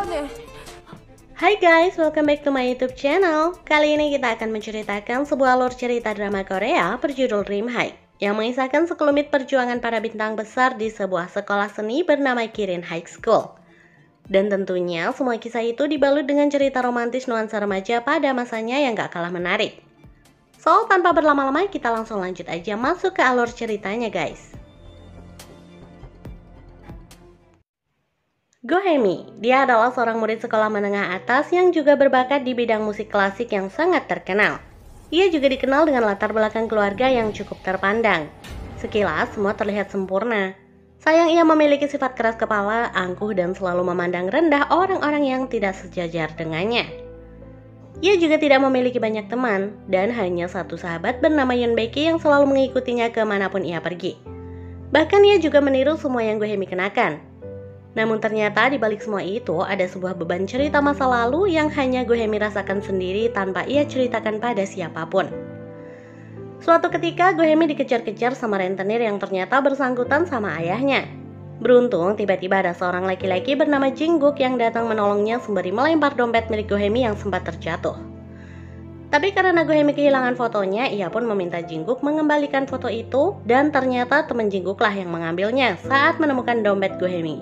미안해. Hai guys, welcome back to my YouTube channel. Kali ini kita akan menceritakan sebuah alur cerita drama Korea berjudul Dream High yang mengisahkan sekelumit perjuangan para bintang besar di sebuah sekolah seni bernama Kirin High School. Dan tentunya semua kisah itu dibalut dengan cerita romantis nuansa remaja pada masanya yang gak kalah menarik. So, tanpa berlama-lama kita langsung lanjut aja masuk ke alur ceritanya guys. Go Hemi, dia adalah seorang murid sekolah menengah atas yang juga berbakat di bidang musik klasik yang sangat terkenal. Ia juga dikenal dengan latar belakang keluarga yang cukup terpandang. Sekilas semua terlihat sempurna. Sayang ia memiliki sifat keras kepala, angkuh dan selalu memandang rendah orang-orang yang tidak sejajar dengannya. Ia juga tidak memiliki banyak teman dan hanya satu sahabat bernama Yoon Baeki yang selalu mengikutinya kemanapun ia pergi. Bahkan ia juga meniru semua yang Go Hemi kenakan. Namun ternyata di balik semua itu ada sebuah beban cerita masa lalu yang hanya Go Hemi rasakan sendiri tanpa ia ceritakan pada siapapun. Suatu ketika Go Hemi dikejar-kejar sama rentenir yang ternyata bersangkutan sama ayahnya. Beruntung tiba-tiba ada seorang laki-laki bernama Jinggook yang datang menolongnya sembari melempar dompet milik Go Hemi yang sempat terjatuh. Tapi karena Go Hemi kehilangan fotonya, ia pun meminta Jinggook mengembalikan foto itu dan ternyata teman Jinggook lah yang mengambilnya saat menemukan dompet Go Hemi.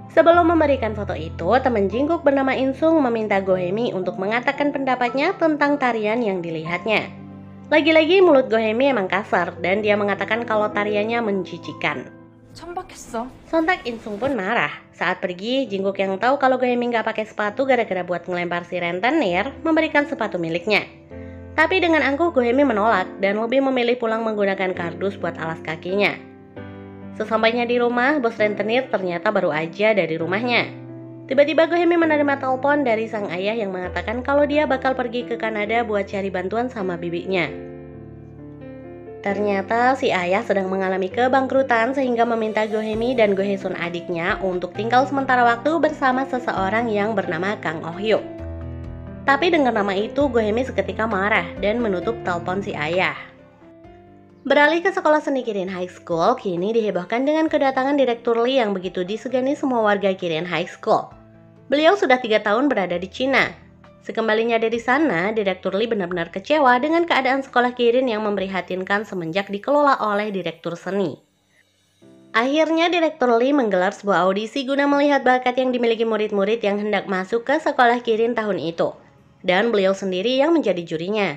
Sebelum memberikan foto itu, teman Jinggook bernama Insung meminta Go Hemi untuk mengatakan pendapatnya tentang tarian yang dilihatnya. Lagi-lagi mulut Go Hemi emang kasar dan dia mengatakan kalau tariannya menjijikan. 천박했어. Sontak Insung pun marah. Saat pergi, Jinggook yang tahu kalau Go Hemi nggak pakai sepatu gara-gara buat ngelempar si rentenir, memberikan sepatu miliknya. Tapi dengan angkuh Go Hemi menolak dan lebih memilih pulang menggunakan kardus buat alas kakinya. Sesampainya di rumah, bos rentenir ternyata baru aja dari rumahnya. Tiba-tiba Go Hemi menerima telepon dari sang ayah yang mengatakan kalau dia bakal pergi ke Kanada buat cari bantuan sama bibinya. Ternyata si ayah sedang mengalami kebangkrutan sehingga meminta Go Hemi dan Go Hae-sun adiknya untuk tinggal sementara waktu bersama seseorang yang bernama Kang Oh Hyuk. Tapi dengar nama itu, Go Hemi seketika marah dan menutup telepon si ayah. Beralih ke sekolah seni Kirin High School, kini dihebohkan dengan kedatangan Direktur Lee yang begitu disegani semua warga Kirin High School. Beliau sudah 3 tahun berada di Cina. Sekembalinya dari sana, Direktur Lee benar-benar kecewa dengan keadaan sekolah Kirin yang memprihatinkan semenjak dikelola oleh Direktur Seni. Akhirnya Direktur Lee menggelar sebuah audisi guna melihat bakat yang dimiliki murid-murid yang hendak masuk ke sekolah Kirin tahun itu. Dan beliau sendiri yang menjadi jurinya.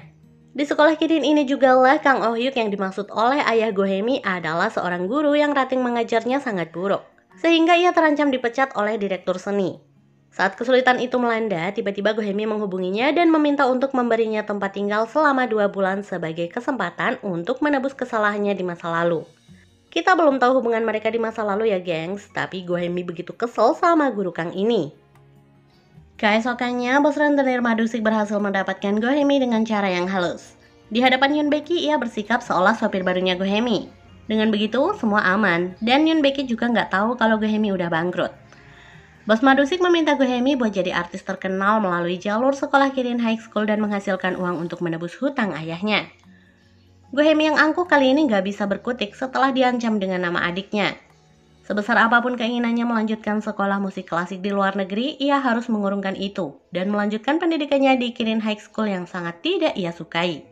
Di sekolah Kirin ini juga lah Kang Oh Hyuk yang dimaksud oleh ayah Go Hemi adalah seorang guru yang rating mengajarnya sangat buruk. Sehingga ia terancam dipecat oleh Direktur Seni. Saat kesulitan itu melanda, tiba-tiba Go Hemi menghubunginya dan meminta untuk memberinya tempat tinggal selama 2 bulan sebagai kesempatan untuk menebus kesalahannya di masa lalu. Kita belum tahu hubungan mereka di masa lalu ya gengs, tapi Go Hemi begitu kesel sama guru Kang ini. Keesokannya, bos rentenir Madusik berhasil mendapatkan Go Hemi dengan cara yang halus. Di hadapan Yoon Baeki, ia bersikap seolah sopir barunya Go Hemi. Dengan begitu, semua aman, dan Yoon Baeki juga nggak tahu kalau Go Hemi udah bangkrut. Bos Madusik meminta Go Hemi buat jadi artis terkenal melalui jalur sekolah Kirin High School dan menghasilkan uang untuk menebus hutang ayahnya. Go Hemi yang angkuh kali ini nggak bisa berkutik setelah diancam dengan nama adiknya. Sebesar apapun keinginannya melanjutkan sekolah musik klasik di luar negeri, ia harus mengurungkan itu dan melanjutkan pendidikannya di Kirin High School yang sangat tidak ia sukai.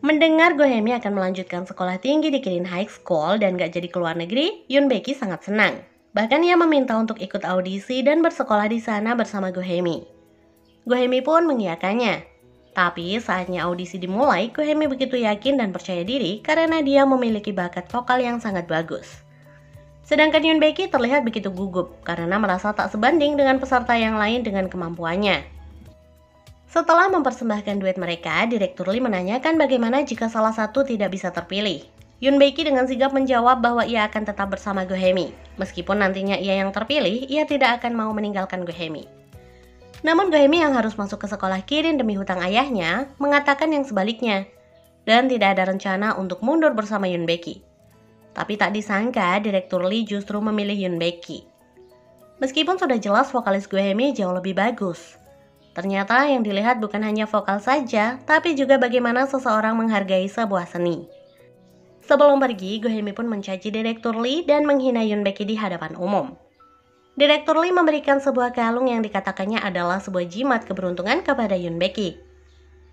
Mendengar Go Hemi akan melanjutkan sekolah tinggi di Kirin High School dan gak jadi keluar negeri, Yoon Baeki sangat senang. Bahkan ia meminta untuk ikut audisi dan bersekolah di sana bersama Go Hemi. Go Hemi pun mengiyakannya. Tapi saatnya audisi dimulai, Go Hemi begitu yakin dan percaya diri karena dia memiliki bakat vokal yang sangat bagus. Sedangkan Yoon Baeki terlihat begitu gugup karena merasa tak sebanding dengan peserta yang lain dengan kemampuannya. Setelah mempersembahkan duet mereka, Direktur Lee menanyakan bagaimana jika salah satu tidak bisa terpilih. Yoon Baeki dengan sigap menjawab bahwa ia akan tetap bersama Go Hemi. Meskipun nantinya ia yang terpilih, ia tidak akan mau meninggalkan Go Hemi. Namun Go Hemi yang harus masuk ke sekolah Kirin demi hutang ayahnya, mengatakan yang sebaliknya. Dan tidak ada rencana untuk mundur bersama Yoon Baeki. Tapi tak disangka, Direktur Lee justru memilih Yoon Baeki. Meskipun sudah jelas vokalis Go Hemi jauh lebih bagus. Ternyata yang dilihat bukan hanya vokal saja, tapi juga bagaimana seseorang menghargai sebuah seni. Sebelum pergi, Go Hemi pun mencaci Direktur Lee dan menghina Yoon Baeki di hadapan umum. Direktur Lee memberikan sebuah kalung yang dikatakannya adalah sebuah jimat keberuntungan kepada Yoon Baeki.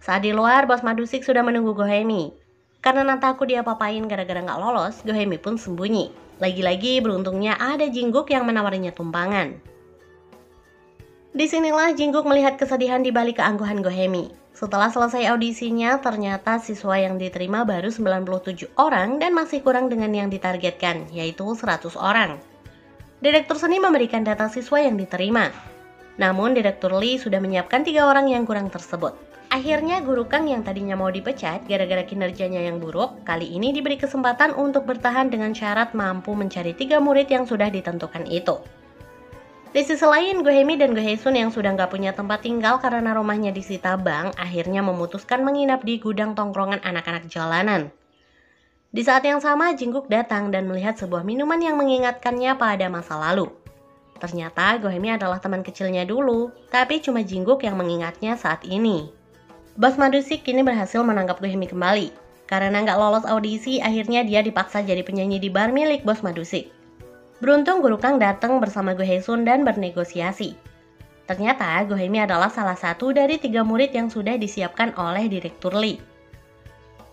Saat di luar, bos Madusik sudah menunggu Gohemi. Karena takut dia papain gara-gara nggak lolos, Gohemi pun sembunyi. Lagi-lagi beruntungnya ada Jinggook yang menawarinya tumpangan. Disinilah Jinggook melihat kesedihan di balik keangkuhan Gohemi. Setelah selesai audisinya, ternyata siswa yang diterima baru 97 orang dan masih kurang dengan yang ditargetkan, yaitu 100 orang. Direktur seni memberikan data siswa yang diterima. Namun, Direktur Lee sudah menyiapkan 3 orang yang kurang tersebut. Akhirnya, Guru Kang yang tadinya mau dipecat gara-gara kinerjanya yang buruk, kali ini diberi kesempatan untuk bertahan dengan syarat mampu mencari 3 murid yang sudah ditentukan itu. Di sisi lain, Gohemi dan Gohaesun yang sudah nggak punya tempat tinggal karena rumahnya disita bank, akhirnya memutuskan menginap di gudang tongkrongan anak-anak jalanan. Di saat yang sama, Jinggook datang dan melihat sebuah minuman yang mengingatkannya pada masa lalu. Ternyata Gohemi adalah teman kecilnya dulu, tapi cuma Jinggook yang mengingatnya saat ini. Bos Madusik kini berhasil menangkap Gohemi kembali. Karena nggak lolos audisi, akhirnya dia dipaksa jadi penyanyi di bar milik Bos Madusik. Beruntung Guru Kang datang bersama Gohaesun dan bernegosiasi. Ternyata Gohemi adalah salah satu dari 3 murid yang sudah disiapkan oleh Direktur Lee.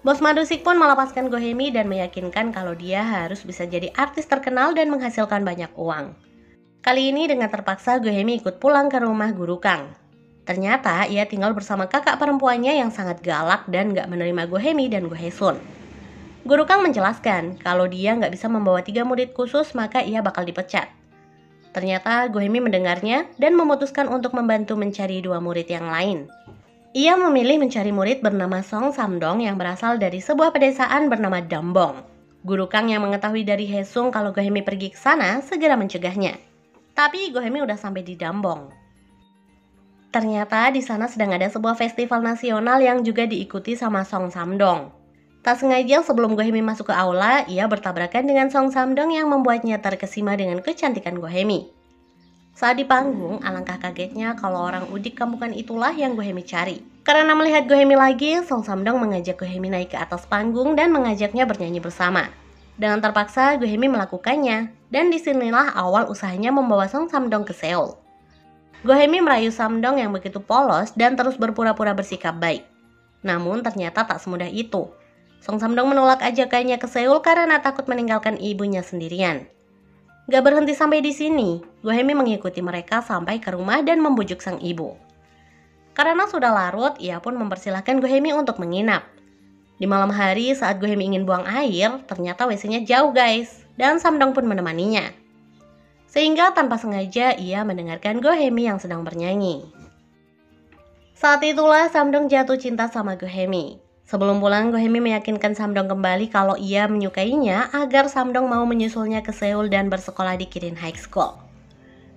Bos Madusik pun melepaskan Gohemi dan meyakinkan kalau dia harus bisa jadi artis terkenal dan menghasilkan banyak uang. Kali ini dengan terpaksa Gohemi ikut pulang ke rumah Guru Kang. Ternyata ia tinggal bersama kakak perempuannya yang sangat galak dan gak menerima Gohemi dan Gohaesun. Guru Kang menjelaskan kalau dia nggak bisa membawa 3 murid khusus maka ia bakal dipecat. Ternyata Gohemi mendengarnya dan memutuskan untuk membantu mencari 2 murid yang lain. Ia memilih mencari murid bernama Song Samdong yang berasal dari sebuah pedesaan bernama Dambong. Guru Kang yang mengetahui dari Haesung kalau Gohemi pergi ke sana segera mencegahnya. Tapi Gohemi udah sampai di Dambong. Ternyata di sana sedang ada sebuah festival nasional yang juga diikuti sama Song Samdong. Tak sengaja sebelum Gohemi masuk ke aula, ia bertabrakan dengan Song Samdong yang membuatnya terkesima dengan kecantikan Gohemi. Saat di panggung, alangkah kagetnya kalau orang udik kampungan itulah yang Gohemi cari. Karena melihat Gohemi lagi, Song Samdong mengajak Gohemi naik ke atas panggung dan mengajaknya bernyanyi bersama. Dengan terpaksa, Gohemi melakukannya, dan disinilah awal usahanya membawa Song Samdong ke Seoul. Gohemi merayu Samdong yang begitu polos dan terus berpura-pura bersikap baik. Namun ternyata tak semudah itu. Song Samdong menolak ajakannya ke Seoul karena takut meninggalkan ibunya sendirian. Gak berhenti sampai di sini, Gohemi mengikuti mereka sampai ke rumah dan membujuk sang ibu. Karena sudah larut, ia pun mempersilahkan Gohemi untuk menginap. Di malam hari saat Gohemi ingin buang air, ternyata WC-nya jauh guys, dan Samdong pun menemaninya. Sehingga tanpa sengaja ia mendengarkan Gohemi yang sedang bernyanyi. Saat itulah Samdong jatuh cinta sama Gohemi. Sebelum pulang, Gohemi meyakinkan Samdong kembali kalau ia menyukainya agar Samdong mau menyusulnya ke Seoul dan bersekolah di Kirin High School.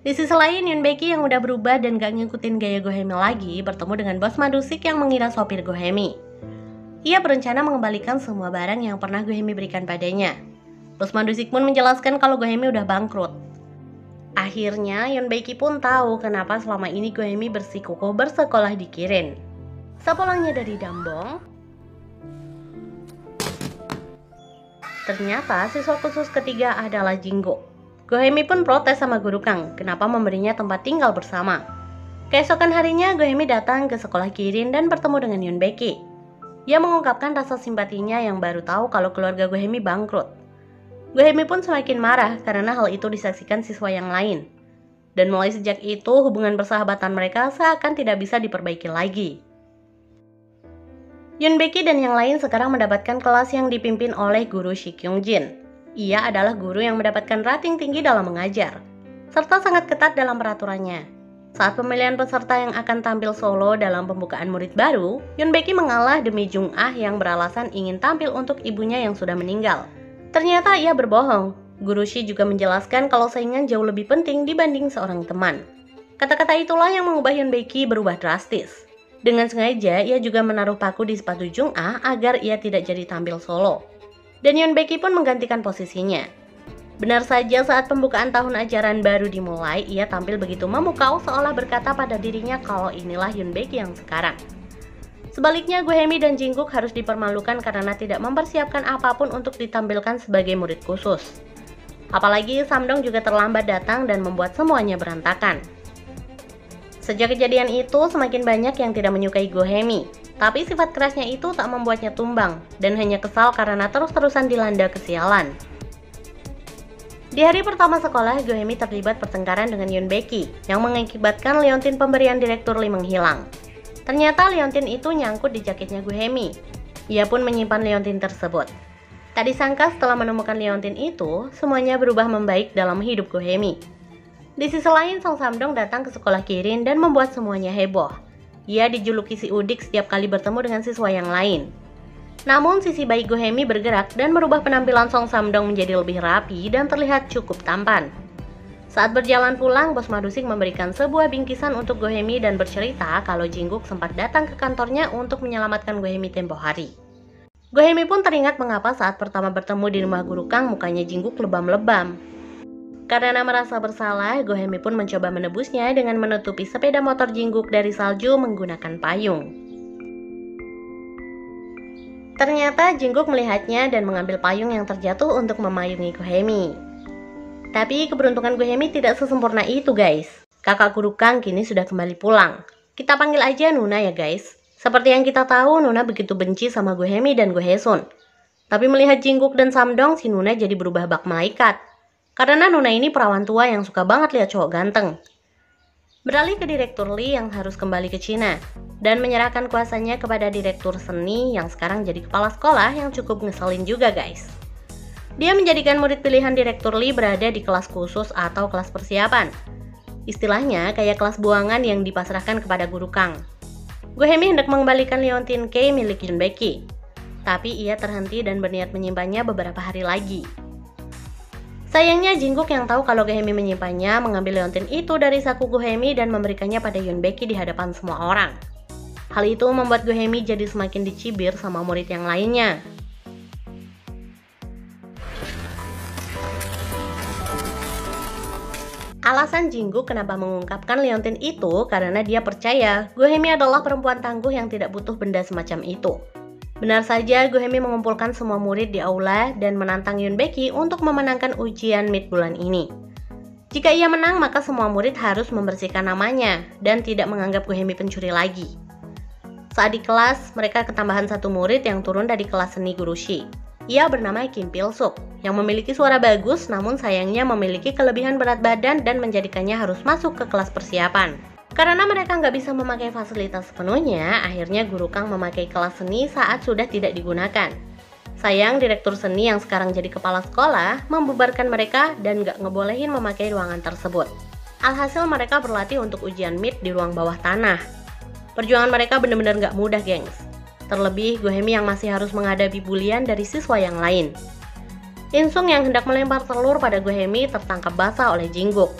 Di sisi lain, Yoon Baeki yang udah berubah dan gak ngikutin gaya Gohemi lagi bertemu dengan bos Madusik yang mengira sopir Gohemi. Ia berencana mengembalikan semua barang yang pernah Gohemi berikan padanya. Bos Madusik pun menjelaskan kalau Gohemi udah bangkrut. Akhirnya, Yoon Baeki pun tahu kenapa selama ini Gohemi bersikukuh bersekolah di Kirin. Sepulangnya dari Dambong, ternyata siswa khusus ketiga adalah Jinggook. Gohemi pun protes sama Guru Kang, kenapa memberinya tempat tinggal bersama. Keesokan harinya, Gohemi datang ke sekolah Kirin dan bertemu dengan Yoon Baeki. Ia mengungkapkan rasa simpatinya yang baru tahu kalau keluarga Gohemi bangkrut. Gohemi pun semakin marah karena hal itu disaksikan siswa yang lain. Dan mulai sejak itu, hubungan persahabatan mereka seakan tidak bisa diperbaiki lagi. Yoon Baeki dan yang lain sekarang mendapatkan kelas yang dipimpin oleh guru Shi Kyung Jin. Ia adalah guru yang mendapatkan rating tinggi dalam mengajar, serta sangat ketat dalam peraturannya. Saat pemilihan peserta yang akan tampil solo dalam pembukaan murid baru, Yoon Baeki mengalah demi Jung Ah yang beralasan ingin tampil untuk ibunya yang sudah meninggal. Ternyata ia berbohong. Guru Shi juga menjelaskan kalau saingan jauh lebih penting dibanding seorang teman. Kata-kata itulah yang mengubah Yoon Baeki berubah drastis. Dengan sengaja, ia juga menaruh paku di sepatu Jung Ah agar ia tidak jadi tampil solo. Dan Yoon Baeki pun menggantikan posisinya. Benar saja saat pembukaan tahun ajaran baru dimulai, ia tampil begitu memukau seolah berkata pada dirinya kalau inilah Yoon Baeki yang sekarang. Sebaliknya, Gohemi dan Jinggook harus dipermalukan karena tidak mempersiapkan apapun untuk ditampilkan sebagai murid khusus. Apalagi Samdong juga terlambat datang dan membuat semuanya berantakan. Sejak kejadian itu, semakin banyak yang tidak menyukai Gohemi. Tapi sifat kerasnya itu tak membuatnya tumbang, dan hanya kesal karena terus-terusan dilanda kesialan. Di hari pertama sekolah, Gohemi terlibat pertengkaran dengan Yoon Baeki, yang mengakibatkan leontin pemberian Direktur Lee menghilang. Ternyata leontin itu nyangkut di jaketnya Gohemi. Ia pun menyimpan leontin tersebut. Tak disangka setelah menemukan leontin itu, semuanya berubah membaik dalam hidup Gohemi. Di sisi lain, Song Samdong datang ke sekolah Kirin dan membuat semuanya heboh. Ia dijuluki si udik setiap kali bertemu dengan siswa yang lain. Namun sisi baik Gohemi bergerak dan merubah penampilan Song Samdong menjadi lebih rapi dan terlihat cukup tampan. Saat berjalan pulang, bos Madusik memberikan sebuah bingkisan untuk Gohemi dan bercerita kalau Jinggook sempat datang ke kantornya untuk menyelamatkan Gohemi tempo hari. Gohemi pun teringat mengapa saat pertama bertemu di rumah Guru Kang mukanya Jinggook lebam-lebam. Karena merasa bersalah, Gohemi pun mencoba menebusnya dengan menutupi sepeda motor Jinggook dari salju menggunakan payung. Ternyata Jinggook melihatnya dan mengambil payung yang terjatuh untuk memayungi Gohemi. Tapi keberuntungan Gohemi tidak sesempurna itu guys. Kakak Guru Kang kini sudah kembali pulang. Kita panggil aja Nuna ya guys. Seperti yang kita tahu, Nuna begitu benci sama Gohemi dan Gohesun. Tapi melihat Jinggook dan Samdong, si Nuna jadi berubah bak malaikat. Karena Nuna ini perawan tua yang suka banget lihat cowok ganteng. Beralih ke Direktur Lee yang harus kembali ke Cina dan menyerahkan kuasanya kepada Direktur Seni yang sekarang jadi kepala sekolah yang cukup ngeselin juga guys. Dia menjadikan murid pilihan Direktur Lee berada di kelas khusus atau kelas persiapan. Istilahnya kayak kelas buangan yang dipasrahkan kepada Guru Kang. Gohemi hendak mengembalikan leontin Kei milik Yoon Baeki, tapi ia terhenti dan berniat menyimpannya beberapa hari lagi. Sayangnya Jinggook yang tahu kalau Gohemi menyimpannya mengambil leontin itu dari saku Gohemi dan memberikannya pada Yoon Baeki di hadapan semua orang. Hal itu membuat Gohemi jadi semakin dicibir sama murid yang lainnya. Alasan Jinggook kenapa mengungkapkan leontin itu karena dia percaya Gohemi adalah perempuan tangguh yang tidak butuh benda semacam itu. Benar saja, Gohemi mengumpulkan semua murid di aula dan menantang Yoon Baeki untuk memenangkan ujian mid bulan ini. Jika ia menang, maka semua murid harus membersihkan namanya dan tidak menganggap Gohemi pencuri lagi. Saat di kelas, mereka ketambahan satu murid yang turun dari kelas seni Guru Shi. Ia bernama Kim Pil-suk, yang memiliki suara bagus namun sayangnya memiliki kelebihan berat badan dan menjadikannya harus masuk ke kelas persiapan. Karena mereka nggak bisa memakai fasilitas sepenuhnya, akhirnya Guru Kang memakai kelas seni saat sudah tidak digunakan. Sayang, Direktur Seni yang sekarang jadi kepala sekolah membubarkan mereka dan nggak ngebolehin memakai ruangan tersebut. Alhasil mereka berlatih untuk ujian mid di ruang bawah tanah. Perjuangan mereka benar-benar nggak mudah, gengs. Terlebih, Gohemi yang masih harus menghadapi bulian dari siswa yang lain. Insung yang hendak melempar telur pada Gohemi tertangkap basah oleh Jinggook.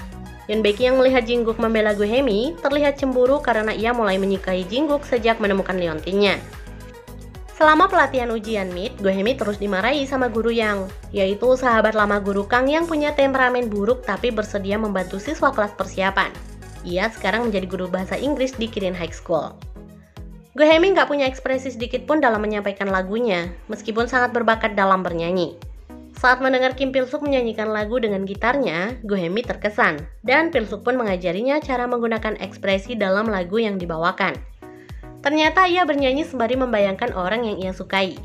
Yoon Baeki yang melihat Jinggook membela Gohemi terlihat cemburu karena ia mulai menyukai Jinggook sejak menemukan leontinnya. Selama pelatihan ujian mid, Gohemi terus dimarahi sama Guru Yang, yaitu sahabat lama Guru Kang yang punya temperamen buruk tapi bersedia membantu siswa kelas persiapan. Ia sekarang menjadi guru bahasa Inggris di Kirin High School. Gohemi nggak punya ekspresi sedikit pun dalam menyampaikan lagunya, meskipun sangat berbakat dalam bernyanyi. Saat mendengar Kim Pil-suk menyanyikan lagu dengan gitarnya, Gohemi terkesan, dan Pil-suk pun mengajarinya cara menggunakan ekspresi dalam lagu yang dibawakan. Ternyata ia bernyanyi sembari membayangkan orang yang ia sukai.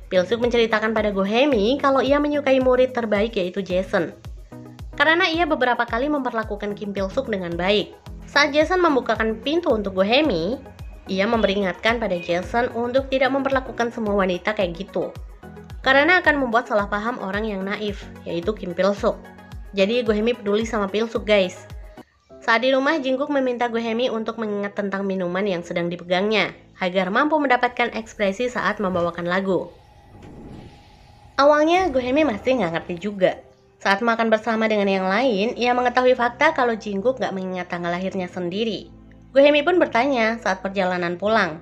Pil-suk menceritakan pada Gohemi kalau ia menyukai murid terbaik yaitu Jason. Karena ia beberapa kali memperlakukan Kim Pil-suk dengan baik. Saat Jason membukakan pintu untuk Gohemi, ia memperingatkan pada Jason untuk tidak memperlakukan semua wanita kayak gitu. Karena akan membuat salah paham orang yang naif, yaitu Kim Pil-suk. Jadi Gohemi peduli sama Pil-suk guys. Saat di rumah, Jinggook meminta Gohemi untuk mengingat tentang minuman yang sedang dipegangnya, agar mampu mendapatkan ekspresi saat membawakan lagu. Awalnya Gohemi masih nggak ngerti juga. Saat makan bersama dengan yang lain, ia mengetahui fakta kalau Jinggook nggak mengingat tanggal lahirnya sendiri. Gohemi pun bertanya saat perjalanan pulang.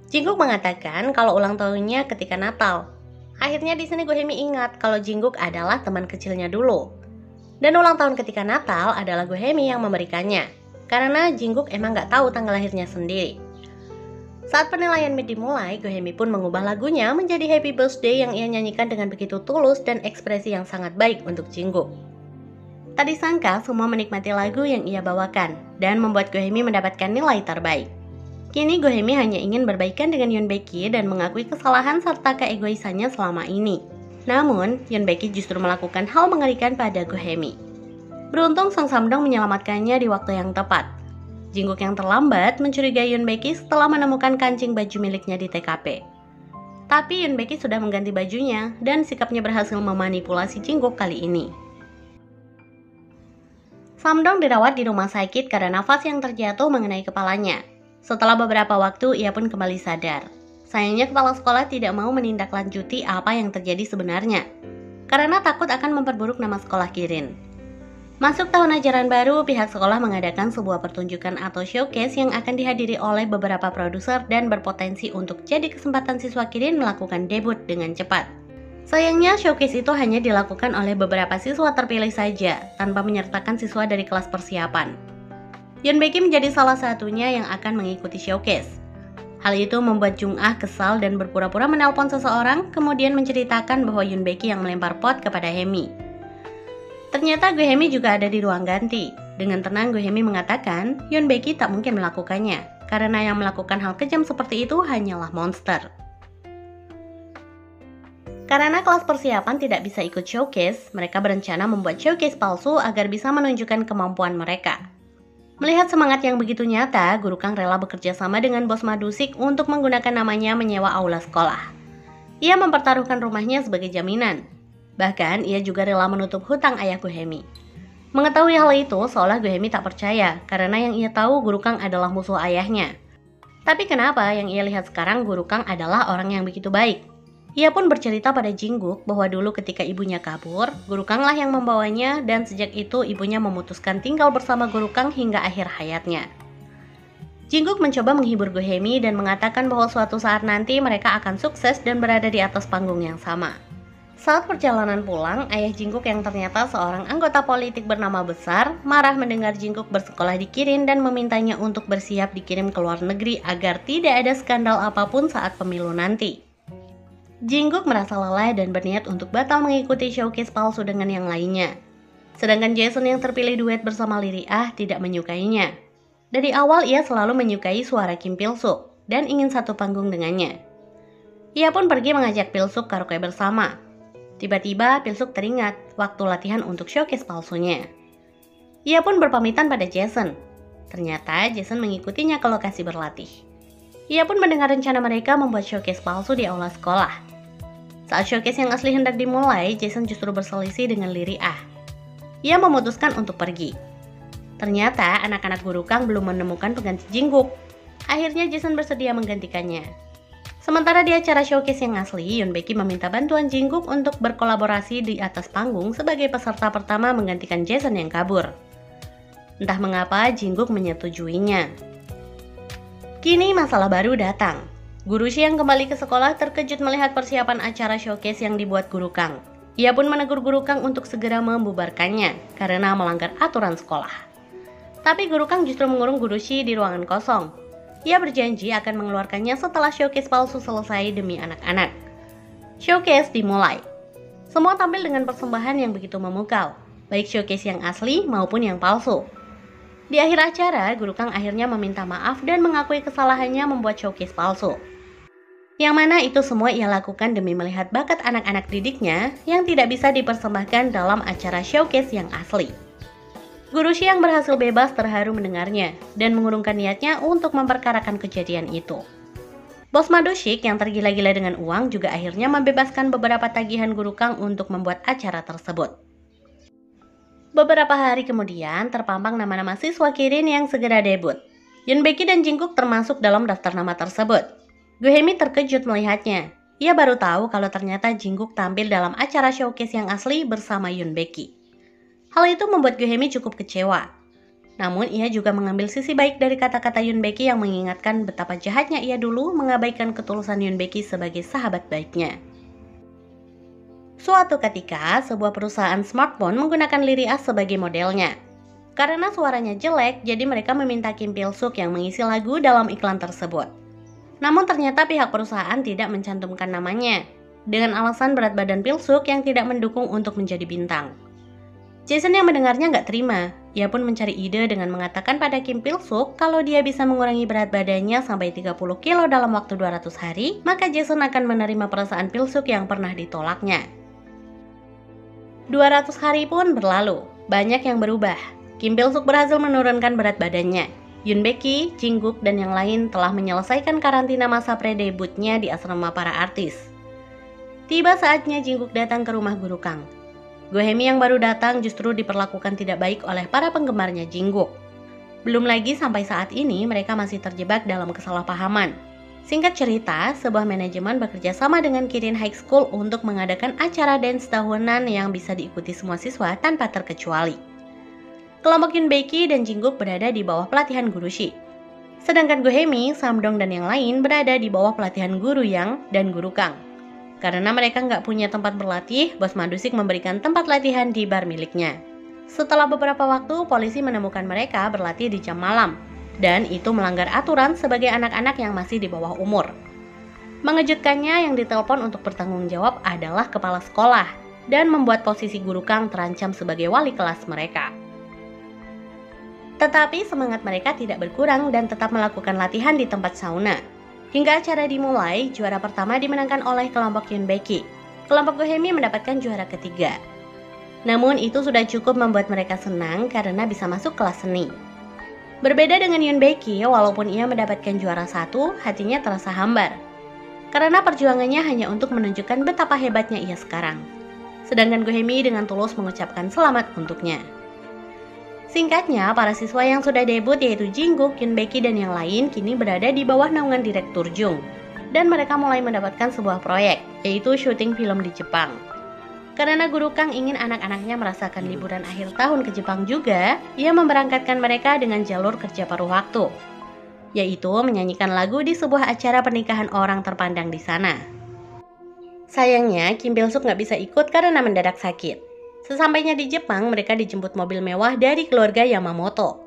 Jinggook mengatakan kalau ulang tahunnya ketika Natal. Akhirnya di sini Gohemi ingat kalau Jinggook adalah teman kecilnya dulu. Dan ulang tahun ketika Natal adalah Gohemi yang memberikannya. Karena Jinggook emang nggak tahu tanggal lahirnya sendiri. Saat penilaian mid dimulai, Gohemi pun mengubah lagunya menjadi Happy Birthday yang ia nyanyikan dengan begitu tulus dan ekspresi yang sangat baik untuk Jinggook. Tak disangka semua menikmati lagu yang ia bawakan dan membuat Gohemi mendapatkan nilai terbaik. Kini Gohemi hanya ingin berbaikan dengan Yoon Baeki dan mengakui kesalahan serta keegoisannya selama ini. Namun, Yoon Baeki justru melakukan hal mengerikan pada Gohemi. Beruntung Sang Samdong menyelamatkannya di waktu yang tepat. Jinggook yang terlambat mencurigai Yoon Baeki setelah menemukan kancing baju miliknya di TKP. Tapi Yoon Baeki sudah mengganti bajunya dan sikapnya berhasil memanipulasi Jinggook kali ini. Samdong dirawat di rumah sakit karena nafas yang terjatuh mengenai kepalanya. Setelah beberapa waktu, ia pun kembali sadar. Sayangnya kepala sekolah tidak mau menindaklanjuti apa yang terjadi sebenarnya, karena takut akan memperburuk nama sekolah Kirin. Masuk tahun ajaran baru, pihak sekolah mengadakan sebuah pertunjukan atau showcase yang akan dihadiri oleh beberapa produser dan berpotensi untuk jadi kesempatan siswa Kirin melakukan debut dengan cepat. Sayangnya, showcase itu hanya dilakukan oleh beberapa siswa terpilih saja, tanpa menyertakan siswa dari kelas persiapan. Yoon Baeki menjadi salah satunya yang akan mengikuti showcase. Hal itu membuat Jung Ah kesal dan berpura-pura menelpon seseorang, kemudian menceritakan bahwa Yoon Baeki yang melempar pot kepada Hemi. Ternyata Gohemi juga ada di ruang ganti. Dengan tenang Gohemi mengatakan, Yoon Baeki tak mungkin melakukannya, karena yang melakukan hal kejam seperti itu hanyalah monster. Karena kelas persiapan tidak bisa ikut showcase, mereka berencana membuat showcase palsu agar bisa menunjukkan kemampuan mereka. Melihat semangat yang begitu nyata, Guru Kang rela bekerja sama dengan bos Madusik untuk menggunakan namanya menyewa aula sekolah. Ia mempertaruhkan rumahnya sebagai jaminan. Bahkan, ia juga rela menutup hutang ayah Gohemi. Mengetahui hal itu, seolah Gohemi tak percaya, karena yang ia tahu Guru Kang adalah musuh ayahnya. Tapi kenapa yang ia lihat sekarang Guru Kang adalah orang yang begitu baik? Ia pun bercerita pada Jinggook bahwa dulu ketika ibunya kabur, Guru Kang lah yang membawanya dan sejak itu ibunya memutuskan tinggal bersama Guru Kang hingga akhir hayatnya. Jinggook mencoba menghibur Gohemi dan mengatakan bahwa suatu saat nanti mereka akan sukses dan berada di atas panggung yang sama. Saat perjalanan pulang, ayah Jinggook yang ternyata seorang anggota politik bernama besar, marah mendengar Jinggook bersekolah di Kirin dan memintanya untuk bersiap dikirim ke luar negeri agar tidak ada skandal apapun saat pemilu nanti. Jinggook merasa lelah dan berniat untuk batal mengikuti showcase palsu dengan yang lainnya. Sedangkan Jason yang terpilih duet bersama Liri Ah tidak menyukainya. Dari awal ia selalu menyukai suara Kim Pil-suk dan ingin satu panggung dengannya. Ia pun pergi mengajak Pil-suk karaoke bersama. Tiba-tiba Pil-suk teringat waktu latihan untuk showcase palsunya. Ia pun berpamitan pada Jason. Ternyata Jason mengikutinya ke lokasi berlatih. Ia pun mendengar rencana mereka membuat showcase palsu di aula sekolah. Saat showcase yang asli hendak dimulai, Jason justru berselisih dengan Liri Ah. Ia memutuskan untuk pergi. Ternyata anak-anak Guru Kang belum menemukan pengganti Jinggook. Akhirnya Jason bersedia menggantikannya. Sementara di acara showcase yang asli, Yoon Baeki meminta bantuan Jinggook untuk berkolaborasi di atas panggung sebagai peserta pertama menggantikan Jason yang kabur. Entah mengapa Jinggook menyetujuinya. Kini masalah baru datang. Guru Shi yang kembali ke sekolah terkejut melihat persiapan acara showcase yang dibuat Guru Kang. Ia pun menegur Guru Kang untuk segera membubarkannya karena melanggar aturan sekolah. Tapi Guru Kang justru mengurung Guru Shi di ruangan kosong. Ia berjanji akan mengeluarkannya setelah showcase palsu selesai demi anak-anak. Showcase dimulai. Semua tampil dengan persembahan yang begitu memukau, baik showcase yang asli maupun yang palsu. Di akhir acara, Guru Kang akhirnya meminta maaf dan mengakui kesalahannya membuat showcase palsu. Yang mana itu semua ia lakukan demi melihat bakat anak-anak didiknya yang tidak bisa dipersembahkan dalam acara showcase yang asli. Guru Shi yang berhasil bebas terharu mendengarnya dan mengurungkan niatnya untuk memperkarakan kejadian itu. Bos Madusik yang tergila-gila dengan uang juga akhirnya membebaskan beberapa tagihan Guru Kang untuk membuat acara tersebut. Beberapa hari kemudian terpampang nama-nama siswa Kirin yang segera debut. Yoon Baeki dan Jinggook termasuk dalam daftar nama tersebut. Gohemi terkejut melihatnya. Ia baru tahu kalau ternyata Jinggook tampil dalam acara showcase yang asli bersama Yoon Baeki. Hal itu membuat Gohemi cukup kecewa. Namun ia juga mengambil sisi baik dari kata-kata Yoon Baeki yang mengingatkan betapa jahatnya ia dulu mengabaikan ketulusan Yoon Baeki sebagai sahabat baiknya. Suatu ketika, sebuah perusahaan smartphone menggunakan Liri Ah sebagai modelnya. Karena suaranya jelek, jadi mereka meminta Kim Pil-suk yang mengisi lagu dalam iklan tersebut. Namun ternyata pihak perusahaan tidak mencantumkan namanya, dengan alasan berat badan Pil-suk yang tidak mendukung untuk menjadi bintang. Jason yang mendengarnya nggak terima. Ia pun mencari ide dengan mengatakan pada Kim Pil-suk kalau dia bisa mengurangi berat badannya sampai 30 kilo dalam waktu 200 hari, maka Jason akan menerima perasaan Pil-suk yang pernah ditolaknya. 200 hari pun berlalu, banyak yang berubah. Kim Pil-suk berhasil menurunkan berat badannya. Yoon Baek-ki, Jin-guk, dan yang lain telah menyelesaikan karantina masa pre-debutnya di asrama para artis. Tiba saatnya Jin-guk datang ke rumah Guru Kang. Go Hemi yang baru datang justru diperlakukan tidak baik oleh para penggemarnya Jin-guk. Belum lagi sampai saat ini mereka masih terjebak dalam kesalahpahaman. Singkat cerita, sebuah manajemen bekerja sama dengan Kirin High School untuk mengadakan acara dance tahunan yang bisa diikuti semua siswa tanpa terkecuali. Kelompok Yoon Baek-ki dan Jin-guk berada di bawah pelatihan Guru Shi. Sedangkan Go Hemi, Samdong, dan yang lain berada di bawah pelatihan Guru Yang dan Guru Kang. Karena mereka nggak punya tempat berlatih, Bos Mandusik memberikan tempat latihan di bar miliknya. Setelah beberapa waktu, polisi menemukan mereka berlatih di jam malam. Dan itu melanggar aturan sebagai anak-anak yang masih di bawah umur. Mengejutkannya, yang ditelepon untuk bertanggung jawab adalah kepala sekolah dan membuat posisi Guru Kang terancam sebagai wali kelas mereka. Tetapi semangat mereka tidak berkurang dan tetap melakukan latihan di tempat sauna. Hingga acara dimulai, juara pertama dimenangkan oleh kelompok Yoon Baek-ki. Kelompok Go Hemi mendapatkan juara ketiga. Namun itu sudah cukup membuat mereka senang karena bisa masuk kelas seni. Berbeda dengan Yoon Baek-ki, walaupun ia mendapatkan juara 1, hatinya terasa hambar. Karena perjuangannya hanya untuk menunjukkan betapa hebatnya ia sekarang. Sedangkan Go Hemi dengan tulus mengucapkan selamat untuknya. Singkatnya, para siswa yang sudah debut yaitu Jin-guk, Yoon Baek-ki, dan yang lain kini berada di bawah naungan Direktur Jung. Dan mereka mulai mendapatkan sebuah proyek, yaitu syuting film di Jepang. Karena Guru Kang ingin anak-anaknya merasakan liburan akhir tahun ke Jepang juga, ia memberangkatkan mereka dengan jalur kerja paruh waktu, yaitu menyanyikan lagu di sebuah acara pernikahan orang terpandang di sana. Sayangnya, Kim Pil-suk nggak bisa ikut karena mendadak sakit. Sesampainya di Jepang, mereka dijemput mobil mewah dari keluarga Yamamoto.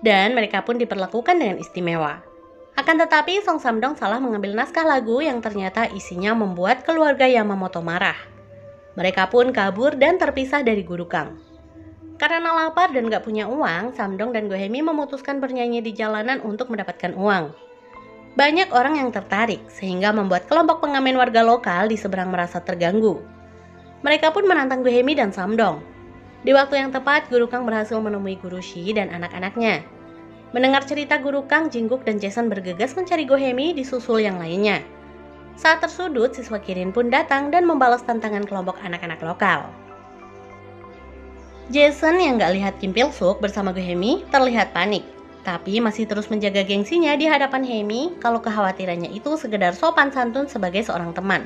Dan mereka pun diperlakukan dengan istimewa. Akan tetapi, Song Samdong salah mengambil naskah lagu yang ternyata isinya membuat keluarga Yamamoto marah. Mereka pun kabur dan terpisah dari Guru Kang. Karena lapar dan gak punya uang, Samdong dan Go Hemi memutuskan bernyanyi di jalanan untuk mendapatkan uang. Banyak orang yang tertarik, sehingga membuat kelompok pengamen warga lokal di seberang merasa terganggu. Mereka pun menantang Go Hemi dan Samdong. Di waktu yang tepat, Guru Kang berhasil menemui Guru Shi dan anak-anaknya. Mendengar cerita Guru Kang, Jin-guk dan Jason bergegas mencari Go Hemi disusul yang lainnya. Saat tersudut, siswa Kirin pun datang dan membalas tantangan kelompok anak-anak lokal. Jason yang gak lihat Kim Pil-suk bersama Go Hemi terlihat panik, tapi masih terus menjaga gengsinya di hadapan Hemi kalau kekhawatirannya itu sekedar sopan santun sebagai seorang teman.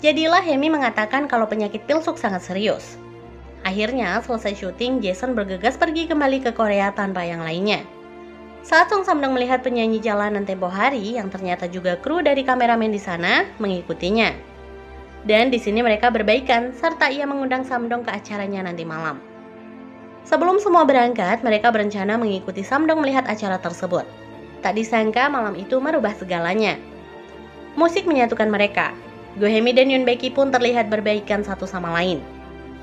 Jadilah Hemi mengatakan kalau penyakit Pil-suk sangat serius. Akhirnya, selesai syuting, Jason bergegas pergi kembali ke Korea tanpa yang lainnya. Saat Song Samdong melihat penyanyi jalanan tempo hari yang ternyata juga kru dari kameramen di sana mengikutinya. Dan di sini mereka berbaikan serta ia mengundang Samdong ke acaranya nanti malam. Sebelum semua berangkat, mereka berencana mengikuti Samdong melihat acara tersebut. Tak disangka malam itu merubah segalanya. Musik menyatukan mereka. Go Hemi dan Yoon Baek-ki pun terlihat berbaikan satu sama lain.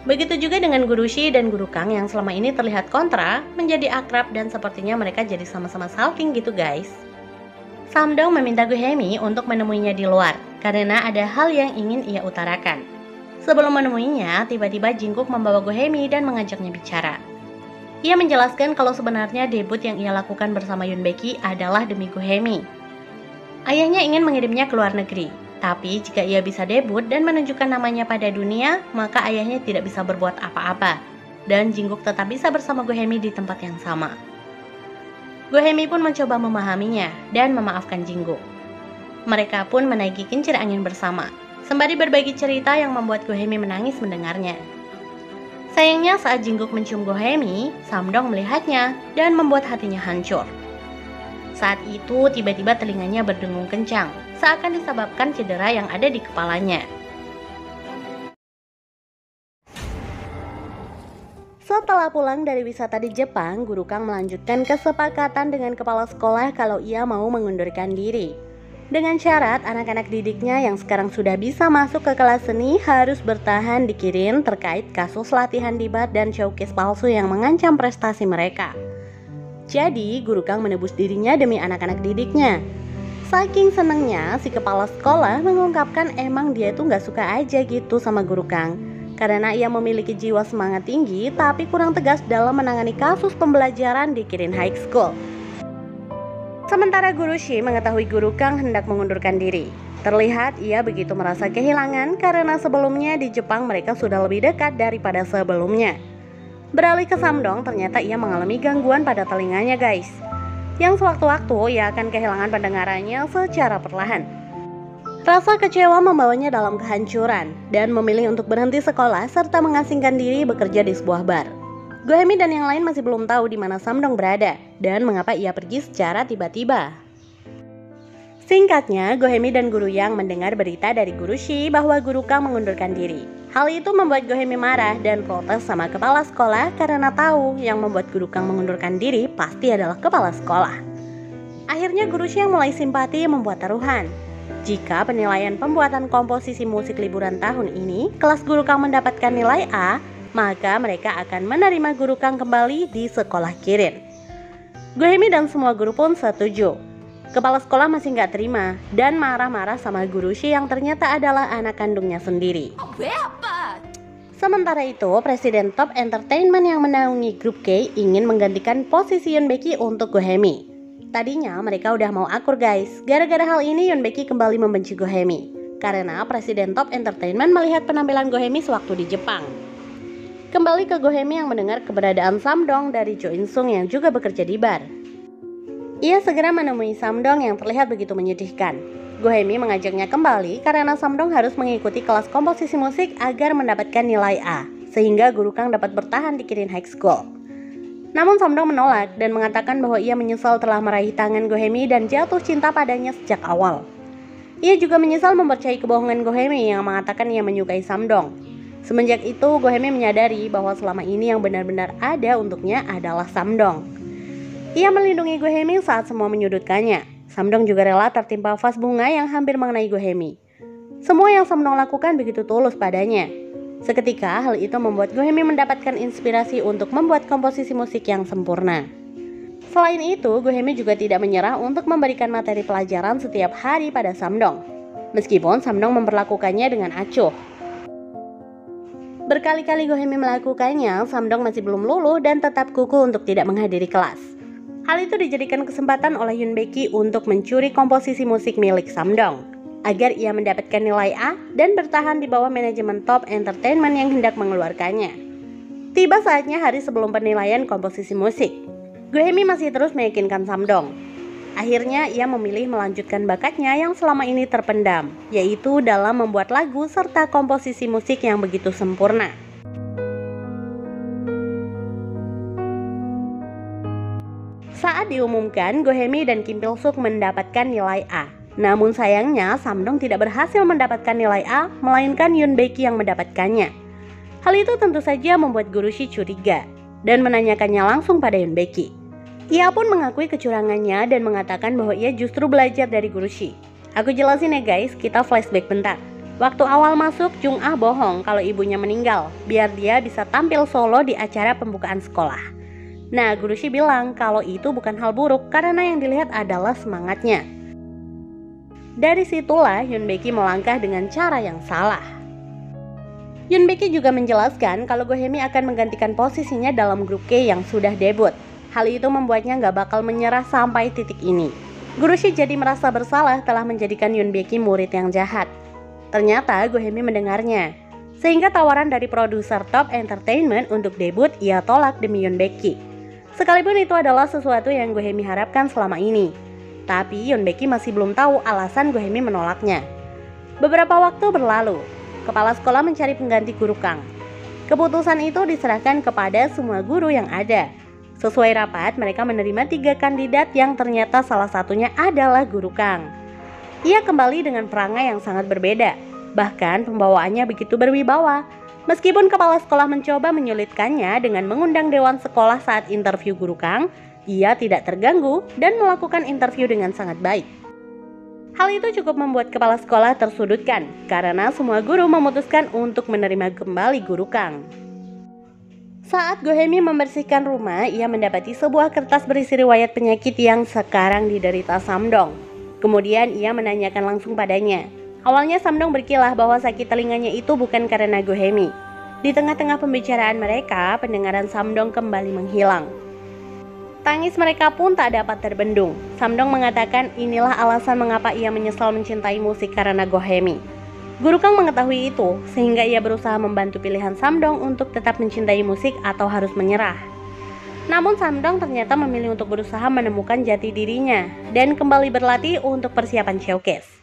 Begitu juga dengan Guru Shi dan Guru Kang yang selama ini terlihat kontra, menjadi akrab dan sepertinya mereka jadi sama-sama salting gitu guys. Samdong meminta Go Hemi untuk menemuinya di luar, karena ada hal yang ingin ia utarakan. Sebelum menemuinya, tiba-tiba Jin-guk membawa Go Hemi dan mengajaknya bicara. Ia menjelaskan kalau sebenarnya debut yang ia lakukan bersama Yoon Baek-ki adalah demi Go Hemi. Ayahnya ingin mengirimnya ke luar negeri. Tapi jika ia bisa debut dan menunjukkan namanya pada dunia, maka ayahnya tidak bisa berbuat apa-apa. Dan Jin-guk tetap bisa bersama Go Hemi di tempat yang sama. Go Hemi pun mencoba memahaminya dan memaafkan Jin-guk. Mereka pun menaiki kincir angin bersama, sembari berbagi cerita yang membuat Go Hemi menangis mendengarnya. Sayangnya saat Jin-guk mencium Go Hemi, Samdong melihatnya dan membuat hatinya hancur. Saat itu tiba-tiba telinganya berdengung kencang, seakan disebabkan cedera yang ada di kepalanya. Setelah pulang dari wisata di Jepang, Guru Kang melanjutkan kesepakatan dengan kepala sekolah kalau ia mau mengundurkan diri. Dengan syarat anak-anak didiknya yang sekarang sudah bisa masuk ke kelas seni harus bertahan di Kirin terkait kasus latihan di bar dan showcase palsu yang mengancam prestasi mereka. Jadi, Guru Kang menebus dirinya demi anak-anak didiknya. Saking senengnya, si kepala sekolah mengungkapkan emang dia tuh gak suka aja gitu sama Guru Kang. Karena ia memiliki jiwa semangat tinggi tapi kurang tegas dalam menangani kasus pembelajaran di Kirin High School. Sementara Guru Shi mengetahui Guru Kang hendak mengundurkan diri. Terlihat ia begitu merasa kehilangan karena sebelumnya di Jepang mereka sudah lebih dekat daripada sebelumnya. Beralih ke Samdong, ternyata ia mengalami gangguan pada telinganya guys. Yang sewaktu-waktu ia akan kehilangan pendengarannya secara perlahan. Rasa kecewa membawanya dalam kehancuran dan memilih untuk berhenti sekolah serta mengasingkan diri bekerja di sebuah bar. Gohemi dan yang lain masih belum tahu di mana Samdong berada dan mengapa ia pergi secara tiba-tiba. Singkatnya, Gohemi dan Guru Yang mendengar berita dari Guru Shi bahwa Guru Kang mengundurkan diri. Hal itu membuat Gohemi marah dan protes sama kepala sekolah karena tahu yang membuat Guru Kang mengundurkan diri pasti adalah kepala sekolah. Akhirnya Guru Shi yang mulai simpati membuat taruhan. Jika penilaian pembuatan komposisi musik liburan tahun ini, kelas Guru Kang mendapatkan nilai A, maka mereka akan menerima Guru Kang kembali di sekolah Kirin. Gohemi dan semua guru pun setuju. Kepala sekolah masih nggak terima dan marah-marah sama Guru Shi yang ternyata adalah anak kandungnya sendiri. Sementara itu, Presiden Top Entertainment yang menaungi grup K ingin menggantikan posisi Yoon Baeki untuk Gohemi. Tadinya mereka udah mau akur guys. Gara-gara hal ini Yoon Baeki kembali membenci Gohemi karena Presiden Top Entertainment melihat penampilan Gohemi sewaktu di Jepang. Kembali ke Gohemi yang mendengar keberadaan Samdong dari Jo In Sung yang juga bekerja di bar. Ia segera menemui Samdong yang terlihat begitu menyedihkan. Gohemi mengajaknya kembali karena Samdong harus mengikuti kelas komposisi musik agar mendapatkan nilai A, sehingga Guru Kang dapat bertahan di Kirin High School. Namun Samdong menolak dan mengatakan bahwa ia menyesal telah meraih tangan Gohemi dan jatuh cinta padanya sejak awal. Ia juga menyesal mempercayai kebohongan Gohemi yang mengatakan ia menyukai Samdong. Semenjak itu, Gohemi menyadari bahwa selama ini yang benar-benar ada untuknya adalah Samdong. Ia melindungi Gohemi saat semua menyudutkannya. Samdong juga rela tertimpa vas bunga yang hampir mengenai Gohemi. Semua yang Samdong lakukan begitu tulus padanya. Seketika, hal itu membuat Gohemi mendapatkan inspirasi untuk membuat komposisi musik yang sempurna. Selain itu, Gohemi juga tidak menyerah untuk memberikan materi pelajaran setiap hari pada Samdong. Meskipun Samdong memperlakukannya dengan acuh. Berkali-kali Gohemi melakukannya, Samdong masih belum luluh dan tetap kukuh untuk tidak menghadiri kelas. Hal itu dijadikan kesempatan oleh Yoon Baeki untuk mencuri komposisi musik milik Samdong, agar ia mendapatkan nilai A dan bertahan di bawah manajemen Top Entertainment yang hendak mengeluarkannya. Tiba saatnya hari sebelum penilaian komposisi musik. Gohemi masih terus meyakinkan Samdong. Akhirnya ia memilih melanjutkan bakatnya yang selama ini terpendam, yaitu dalam membuat lagu serta komposisi musik yang begitu sempurna. Saat diumumkan, Gohemi dan Kim Pil Suk mendapatkan nilai A. Namun sayangnya Samdong tidak berhasil mendapatkan nilai A, melainkan Yoon Baeki yang mendapatkannya. Hal itu tentu saja membuat Guru Shi curiga dan menanyakannya langsung pada Yoon Baeki. Ia pun mengakui kecurangannya dan mengatakan bahwa ia justru belajar dari Guru Shi. Aku jelasin ya guys, kita flashback bentar. Waktu awal masuk, Jung Ah bohong kalau ibunya meninggal, biar dia bisa tampil solo di acara pembukaan sekolah. Nah, Guru Shi bilang kalau itu bukan hal buruk karena yang dilihat adalah semangatnya. Dari situlah Yoon Baeki melangkah dengan cara yang salah. Yoon Baeki juga menjelaskan kalau Gohemi akan menggantikan posisinya dalam grup K yang sudah debut. Hal itu membuatnya gak bakal menyerah sampai titik ini. Guru Shi jadi merasa bersalah telah menjadikan Yoon Baeki murid yang jahat. Ternyata Gohemi mendengarnya. Sehingga tawaran dari produser Top Entertainment untuk debut ia tolak demi Yoon Baeki. Sekalipun itu adalah sesuatu yang Gohemi harapkan selama ini. Tapi Yoon Baeki masih belum tahu alasan Gohemi menolaknya. Beberapa waktu berlalu, kepala sekolah mencari pengganti Guru Kang. Keputusan itu diserahkan kepada semua guru yang ada. Sesuai rapat, mereka menerima 3 kandidat yang ternyata salah satunya adalah Guru Kang. Ia kembali dengan perangai yang sangat berbeda, bahkan pembawaannya begitu berwibawa. Meskipun kepala sekolah mencoba menyulitkannya dengan mengundang dewan sekolah saat interview Guru Kang, ia tidak terganggu dan melakukan interview dengan sangat baik. Hal itu cukup membuat kepala sekolah tersudutkan karena semua guru memutuskan untuk menerima kembali guru Kang. Saat Gohemi membersihkan rumah, ia mendapati sebuah kertas berisi riwayat penyakit yang sekarang diderita Samdong. Kemudian ia menanyakan langsung padanya. Awalnya Samdong berkilah bahwa sakit telinganya itu bukan karena Gohemi. Di tengah-tengah pembicaraan mereka, pendengaran Samdong kembali menghilang. Tangis mereka pun tak dapat terbendung. Samdong mengatakan inilah alasan mengapa ia menyesal mencintai musik karena Gohemi. Guru Kang mengetahui itu, sehingga ia berusaha membantu pilihan Samdong untuk tetap mencintai musik atau harus menyerah. Namun Samdong ternyata memilih untuk berusaha menemukan jati dirinya dan kembali berlatih untuk persiapan showcase.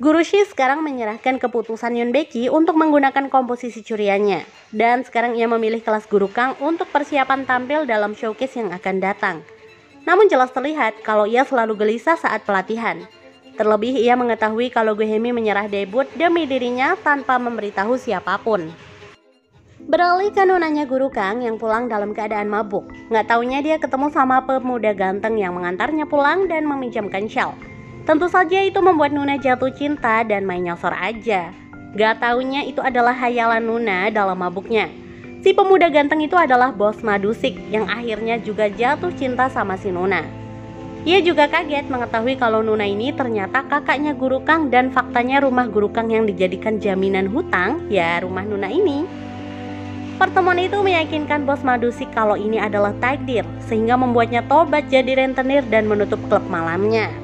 Guru Shi sekarang menyerahkan keputusan Yoon Baeki untuk menggunakan komposisi curiannya, dan sekarang ia memilih kelas Guru Kang untuk persiapan tampil dalam showcase yang akan datang. Namun jelas terlihat kalau ia selalu gelisah saat pelatihan. Terlebih ia mengetahui kalau Gohemi menyerah debut demi dirinya tanpa memberitahu siapapun. Beralih ke nonanya Guru Kang yang pulang dalam keadaan mabuk. Nggak taunya dia ketemu sama pemuda ganteng yang mengantarnya pulang dan meminjamkan shawl. Tentu saja itu membuat Nuna jatuh cinta dan main nyosor aja. Gak taunya itu adalah hayalan Nuna dalam mabuknya. Si pemuda ganteng itu adalah bos Madusik yang akhirnya juga jatuh cinta sama si Nuna. Ia juga kaget mengetahui kalau Nuna ini ternyata kakaknya Guru Kang dan faktanya rumah Guru Kang yang dijadikan jaminan hutang ya rumah Nuna ini. Pertemuan itu meyakinkan bos Madusik kalau ini adalah takdir sehingga membuatnya tobat jadi rentenir dan menutup klub malamnya.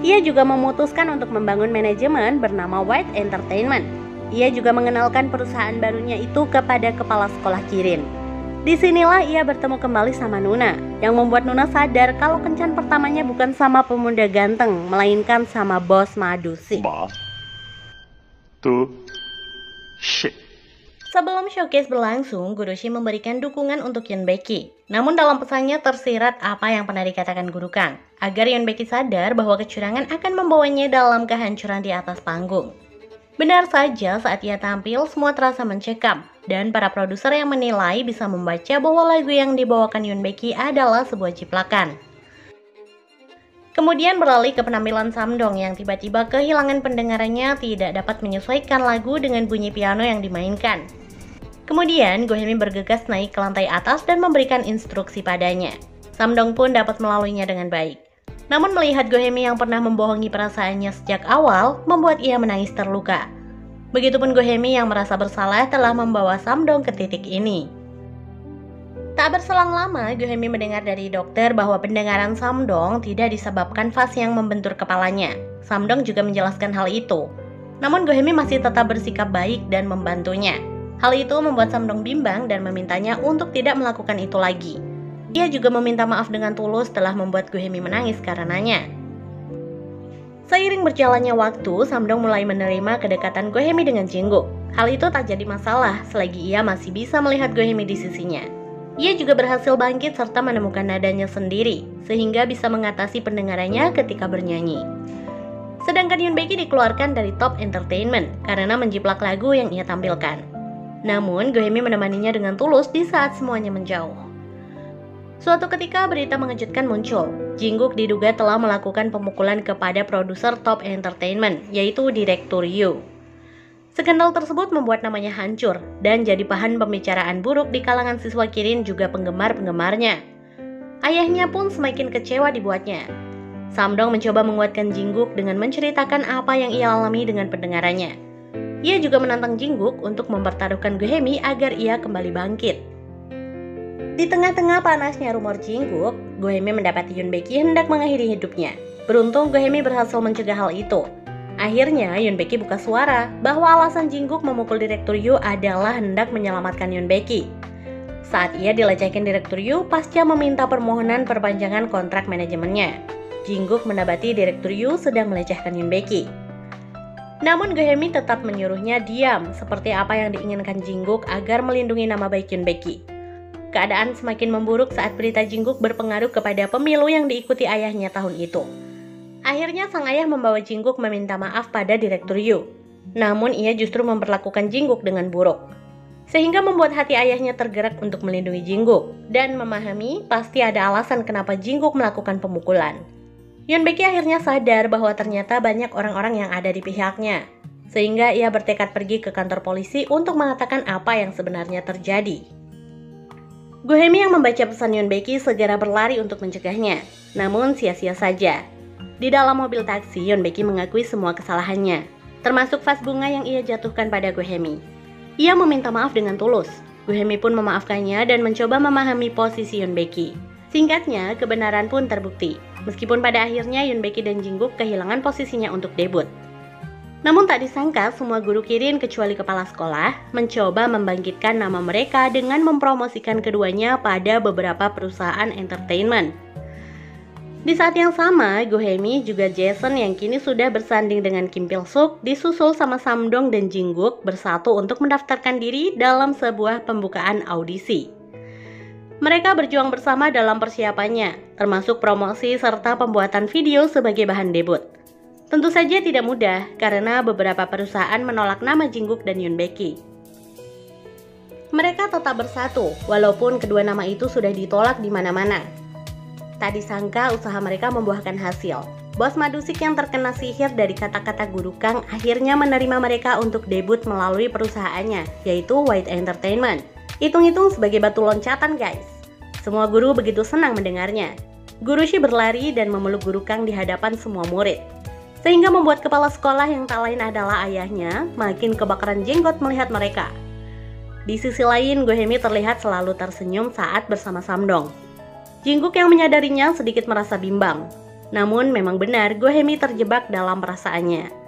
Ia juga memutuskan untuk membangun manajemen bernama White Entertainment. Ia juga mengenalkan perusahaan barunya itu kepada kepala sekolah Kirin. Disinilah ia bertemu kembali sama Nuna, yang membuat Nuna sadar kalau kencan pertamanya bukan sama pemuda ganteng, melainkan sama bos Madusik. Shit. Sebelum showcase berlangsung, Guru Shi memberikan dukungan untuk Yoon Baeki. Namun dalam pesannya tersirat apa yang pernah dikatakan Guru Kang, agar Yoon Baeki sadar bahwa kecurangan akan membawanya dalam kehancuran di atas panggung. Benar saja saat ia tampil semua terasa mencekam, dan para produser yang menilai bisa membaca bahwa lagu yang dibawakan Yoon Baeki adalah sebuah ciplakan. Kemudian beralih ke penampilan Samdong yang tiba-tiba kehilangan pendengarannya tidak dapat menyesuaikan lagu dengan bunyi piano yang dimainkan. Kemudian Gohemi bergegas naik ke lantai atas dan memberikan instruksi padanya. Samdong pun dapat melaluinya dengan baik. Namun melihat Gohemi yang pernah membohongi perasaannya sejak awal, membuat ia menangis terluka. Begitupun Gohemi yang merasa bersalah telah membawa Samdong ke titik ini. Tak berselang lama, Gohemi mendengar dari dokter bahwa pendengaran Samdong tidak disebabkan vas yang membentur kepalanya. Samdong juga menjelaskan hal itu. Namun Gohemi masih tetap bersikap baik dan membantunya. Hal itu membuat Samdong bimbang dan memintanya untuk tidak melakukan itu lagi. Ia juga meminta maaf dengan tulus telah membuat Gohemi menangis karenanya. Seiring berjalannya waktu, Samdong mulai menerima kedekatan Gohemi dengan Jinggook. Hal itu tak jadi masalah selagi ia masih bisa melihat Gohemi di sisinya. Ia juga berhasil bangkit serta menemukan nadanya sendiri, sehingga bisa mengatasi pendengarannya ketika bernyanyi. Sedangkan Yoon Baeki dikeluarkan dari Top Entertainment karena menjiplak lagu yang ia tampilkan. Namun, Gohemi menemaninya dengan tulus di saat semuanya menjauh. Suatu ketika berita mengejutkan muncul. Jinggook diduga telah melakukan pemukulan kepada produser Top Entertainment, yaitu Direktur Ryu. Skandal tersebut membuat namanya hancur dan jadi bahan pembicaraan buruk di kalangan siswa Kirin juga penggemar-penggemarnya. Ayahnya pun semakin kecewa dibuatnya. Samdong mencoba menguatkan Jinggook dengan menceritakan apa yang ia alami dengan pendengarannya. Ia juga menantang Jinggook untuk mempertaruhkan Gohemi agar ia kembali bangkit. Di tengah-tengah panasnya rumor Jinggook, Gohemi mendapati Yoon Baeki hendak mengakhiri hidupnya. Beruntung Gohemi berhasil mencegah hal itu. Akhirnya Yoon Baeki buka suara bahwa alasan Jinggook memukul Direktur Ryu adalah hendak menyelamatkan Yoon Baeki. Saat ia dilecehkan Direktur Ryu pasca meminta permohonan perpanjangan kontrak manajemennya, Jinggook mendapati Direktur Ryu sedang melecehkan Yoon Baeki. Namun Gohemi tetap menyuruhnya diam seperti apa yang diinginkan Jinggook agar melindungi nama baik Yoon Baeki. Keadaan semakin memburuk saat berita Jinggook berpengaruh kepada pemilu yang diikuti ayahnya tahun itu. Akhirnya sang ayah membawa Jinggook meminta maaf pada Direktur Ryu. Namun ia justru memperlakukan Jinggook dengan buruk. Sehingga membuat hati ayahnya tergerak untuk melindungi Jinggook dan memahami pasti ada alasan kenapa Jinggook melakukan pemukulan. Yoon Baeki akhirnya sadar bahwa ternyata banyak orang-orang yang ada di pihaknya. Sehingga ia bertekad pergi ke kantor polisi untuk mengatakan apa yang sebenarnya terjadi. Gohemi yang membaca pesan Yoon Baeki segera berlari untuk mencegahnya. Namun sia-sia saja. Di dalam mobil taksi, Yoon Baeki mengakui semua kesalahannya, termasuk vas bunga yang ia jatuhkan pada Gohemi. Ia meminta maaf dengan tulus. Gohemi pun memaafkannya dan mencoba memahami posisi Yoon Baeki. Singkatnya, kebenaran pun terbukti. Meskipun pada akhirnya Yoon Baeki dan Jinggook kehilangan posisinya untuk debut. Namun tak disangka semua guru Kirin kecuali kepala sekolah mencoba membangkitkan nama mereka dengan mempromosikan keduanya pada beberapa perusahaan entertainment. Di saat yang sama, Gohemi juga Jason yang kini sudah bersanding dengan Kim Pil-suk disusul sama Samdong dan Jinggook bersatu untuk mendaftarkan diri dalam sebuah pembukaan audisi. Mereka berjuang bersama dalam persiapannya, termasuk promosi serta pembuatan video sebagai bahan debut. Tentu saja tidak mudah karena beberapa perusahaan menolak nama Jinggook dan Yoon Baeki. Mereka tetap bersatu walaupun kedua nama itu sudah ditolak di mana-mana. Tak disangka usaha mereka membuahkan hasil. Bos Madusik yang terkena sihir dari kata-kata Guru Kang akhirnya menerima mereka untuk debut melalui perusahaannya, yaitu White Entertainment. Hitung-hitung sebagai batu loncatan guys. Semua guru begitu senang mendengarnya. Guru Shi berlari dan memeluk Guru Kang di hadapan semua murid. Sehingga membuat kepala sekolah yang tak lain adalah ayahnya makin kebakaran jenggot melihat mereka. Di sisi lain, Gohemi terlihat selalu tersenyum saat bersama Samdong. Jinggook yang menyadarinya sedikit merasa bimbang. Namun memang benar Gohemi terjebak dalam perasaannya.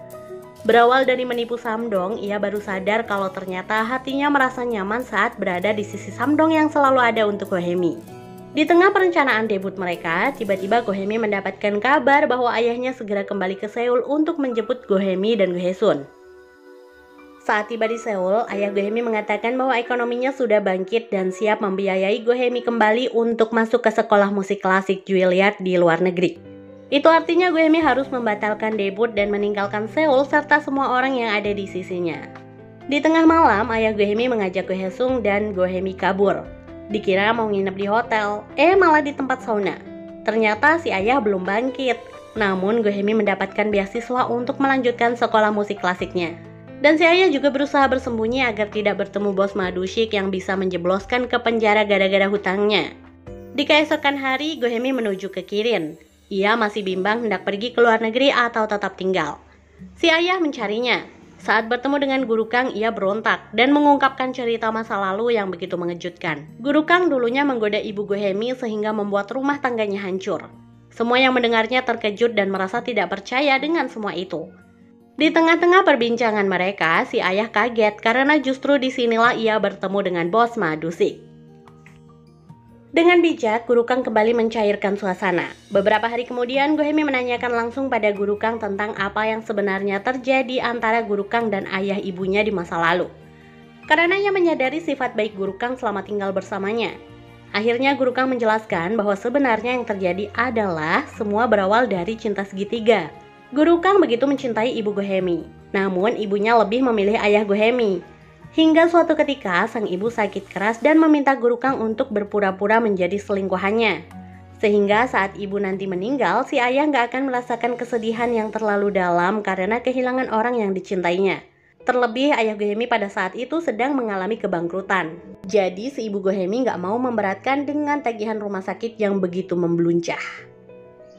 Berawal dari menipu Samdong, ia baru sadar kalau ternyata hatinya merasa nyaman saat berada di sisi Samdong yang selalu ada untuk Gohemi. Di tengah perencanaan debut mereka, tiba-tiba Gohemi mendapatkan kabar bahwa ayahnya segera kembali ke Seoul untuk menjemput Gohemi dan Gohesun. Saat tiba di Seoul, ayah Gohemi mengatakan bahwa ekonominya sudah bangkit dan siap membiayai Gohemi kembali untuk masuk ke sekolah musik klasik Juilliard di luar negeri. Itu artinya Gohemi harus membatalkan debut dan meninggalkan Seoul serta semua orang yang ada di sisinya. Di tengah malam, ayah Gohemi mengajak Gohesung dan Gohemi kabur. Dikira mau nginep di hotel, malah di tempat sauna. Ternyata si ayah belum bangkit. Namun Gohemi mendapatkan beasiswa untuk melanjutkan sekolah musik klasiknya. Dan si ayah juga berusaha bersembunyi agar tidak bertemu bos Madusik yang bisa menjebloskan ke penjara gara-gara hutangnya. Di keesokan hari, Gohemi menuju ke Kirin. Ia masih bimbang hendak pergi ke luar negeri atau tetap tinggal. Si ayah mencarinya. Saat bertemu dengan Guru Kang, ia berontak dan mengungkapkan cerita masa lalu yang begitu mengejutkan. Guru Kang dulunya menggoda ibu Gohemi sehingga membuat rumah tangganya hancur. Semua yang mendengarnya terkejut dan merasa tidak percaya dengan semua itu. Di tengah-tengah perbincangan mereka, si ayah kaget karena justru disinilah ia bertemu dengan bos Madusik. Dengan bijak, Guru Kang kembali mencairkan suasana. Beberapa hari kemudian, Gohemi menanyakan langsung pada Guru Kang tentang apa yang sebenarnya terjadi antara Guru Kang dan ayah ibunya di masa lalu. Karena ia menyadari sifat baik Guru Kang selama tinggal bersamanya. Akhirnya Guru Kang menjelaskan bahwa sebenarnya yang terjadi adalah semua berawal dari cinta segitiga. Guru Kang begitu mencintai ibu Gohemi, namun ibunya lebih memilih ayah Gohemi. Hingga suatu ketika sang ibu sakit keras dan meminta Guru Kang untuk berpura-pura menjadi selingkuhannya. Sehingga saat ibu nanti meninggal, si ayah nggak akan merasakan kesedihan yang terlalu dalam karena kehilangan orang yang dicintainya. Terlebih ayah Gohemi pada saat itu sedang mengalami kebangkrutan. Jadi si ibu Gohemi nggak mau memberatkan dengan tagihan rumah sakit yang begitu membeluncah.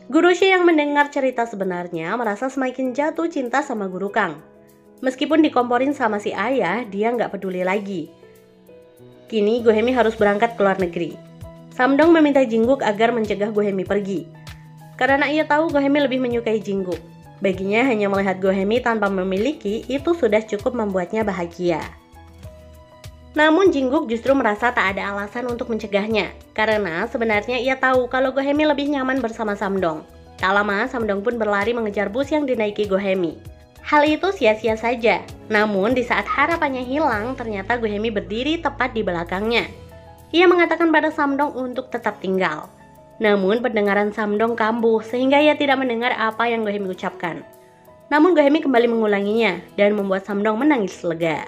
Guru Shi yang mendengar cerita sebenarnya merasa semakin jatuh cinta sama Guru Kang. Meskipun dikomporin sama si ayah, dia nggak peduli lagi. Kini Gohemi harus berangkat ke luar negeri. Samdong meminta Jinggook agar mencegah Gohemi pergi. Karena ia tahu Gohemi lebih menyukai Jinggook. Baginya hanya melihat Gohemi tanpa memiliki itu sudah cukup membuatnya bahagia. Namun Jinggook justru merasa tak ada alasan untuk mencegahnya. Karena sebenarnya ia tahu kalau Gohemi lebih nyaman bersama Samdong. Tak lama Samdong pun berlari mengejar bus yang dinaiki Gohemi. Hal itu sia-sia saja. Namun di saat harapannya hilang, ternyata Gohemi berdiri tepat di belakangnya. Ia mengatakan pada Samdong untuk tetap tinggal. Namun pendengaran Samdong kambuh sehingga ia tidak mendengar apa yang Gohemi ucapkan. Namun Gohemi kembali mengulanginya dan membuat Samdong menangis lega.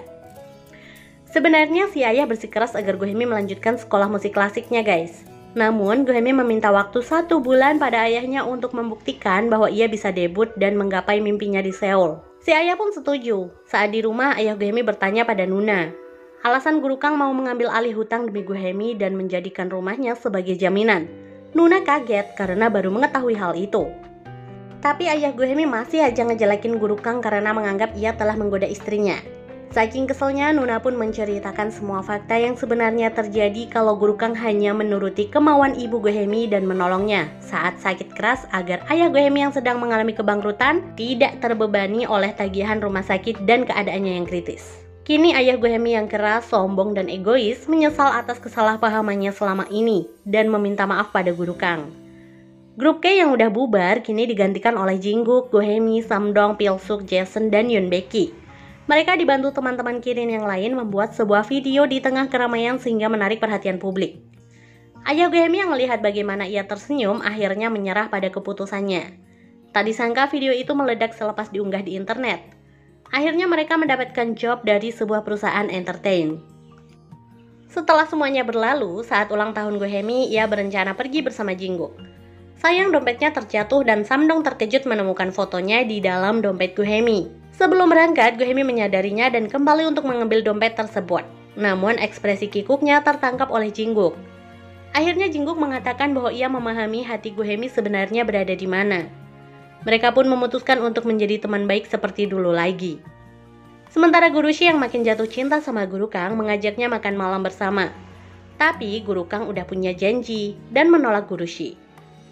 Sebenarnya si ayah bersikeras agar Gohemi melanjutkan sekolah musik klasiknya guys. Namun, Gohemi meminta waktu 1 bulan pada ayahnya untuk membuktikan bahwa ia bisa debut dan menggapai mimpinya di Seoul. Si ayah pun setuju. Saat di rumah, ayah Gohemi bertanya pada Nuna. Alasan Guru Kang mau mengambil alih hutang demi Gohemi dan menjadikan rumahnya sebagai jaminan. Nuna kaget karena baru mengetahui hal itu. Tapi ayah Gohemi masih aja ngejelekin Guru Kang karena menganggap ia telah menggoda istrinya. Saking keselnya, Nuna pun menceritakan semua fakta yang sebenarnya terjadi kalau Guru Kang hanya menuruti kemauan ibu Gohemi dan menolongnya saat sakit keras agar ayah Gohemi yang sedang mengalami kebangkrutan tidak terbebani oleh tagihan rumah sakit dan keadaannya yang kritis. Kini ayah Gohemi yang keras, sombong, dan egois menyesal atas kesalahpahamannya selama ini dan meminta maaf pada Guru Kang. Grup K yang udah bubar kini digantikan oleh Jinggook, Gohemi, Samdong, Pilsuk, Jason, dan Yoon Baeki. Mereka dibantu teman-teman Kirin yang lain membuat sebuah video di tengah keramaian sehingga menarik perhatian publik. Ayah Gohemi yang melihat bagaimana ia tersenyum akhirnya menyerah pada keputusannya. Tak disangka video itu meledak selepas diunggah di internet. Akhirnya mereka mendapatkan job dari sebuah perusahaan entertain. Setelah semuanya berlalu, saat ulang tahun Gohemi, ia berencana pergi bersama Jinggook. Sayang dompetnya terjatuh dan Samdong terkejut menemukan fotonya di dalam dompet Gohemi. Sebelum berangkat, Gohemi menyadarinya dan kembali untuk mengambil dompet tersebut. Namun ekspresi kikuknya tertangkap oleh Jinggook. Akhirnya Jinggook mengatakan bahwa ia memahami hati Gohemi sebenarnya berada di mana. Mereka pun memutuskan untuk menjadi teman baik seperti dulu lagi. Sementara Gurushi yang makin jatuh cinta sama Guru Kang mengajaknya makan malam bersama. Tapi Guru Kang udah punya janji dan menolak Gurushi.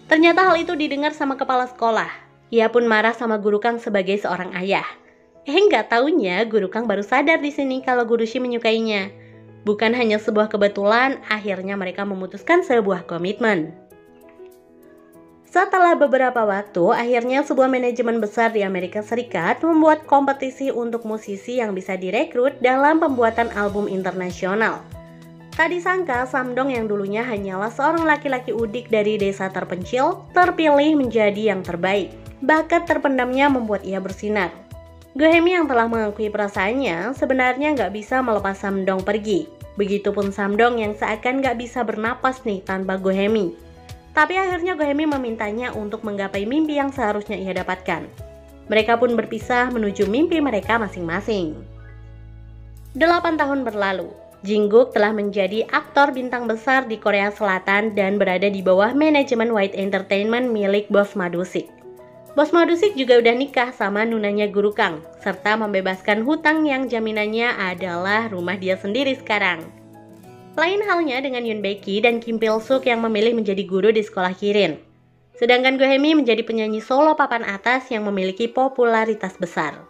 Ternyata hal itu didengar sama kepala sekolah. Ia pun marah sama Guru Kang sebagai seorang ayah. Nggak taunya Guru Kang baru sadar di sini kalau Gurushi menyukainya. Bukan hanya sebuah kebetulan, akhirnya mereka memutuskan sebuah komitmen. Setelah beberapa waktu, akhirnya sebuah manajemen besar di Amerika Serikat membuat kompetisi untuk musisi yang bisa direkrut dalam pembuatan album internasional. Tak disangka, Samdong yang dulunya hanyalah seorang laki-laki udik dari desa terpencil, terpilih menjadi yang terbaik. Bakat terpendamnya membuat ia bersinar. Gohemi yang telah mengakui perasaannya sebenarnya nggak bisa melepas Samdong pergi. Begitupun Samdong yang seakan nggak bisa bernapas nih tanpa Gohemi. Tapi akhirnya Gohemi memintanya untuk menggapai mimpi yang seharusnya ia dapatkan. Mereka pun berpisah menuju mimpi mereka masing-masing. 8 tahun berlalu, Jinggook telah menjadi aktor bintang besar di Korea Selatan dan berada di bawah manajemen White Entertainment milik Bos Madusik. Bos Madusik juga udah nikah sama nunanya Guru Kang, serta membebaskan hutang yang jaminannya adalah rumah dia sendiri sekarang. Lain halnya dengan Yoon Baeki dan Kim Pilsuk yang memilih menjadi guru di sekolah Kirin. Sedangkan Gohemi menjadi penyanyi solo papan atas yang memiliki popularitas besar.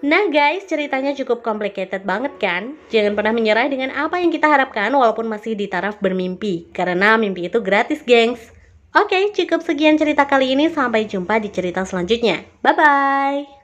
Nah guys, ceritanya cukup complicated banget kan? Jangan pernah menyerah dengan apa yang kita harapkan walaupun masih di taraf bermimpi, karena mimpi itu gratis gengs. Oke, cukup sekian cerita kali ini, sampai jumpa di cerita selanjutnya. Bye-bye!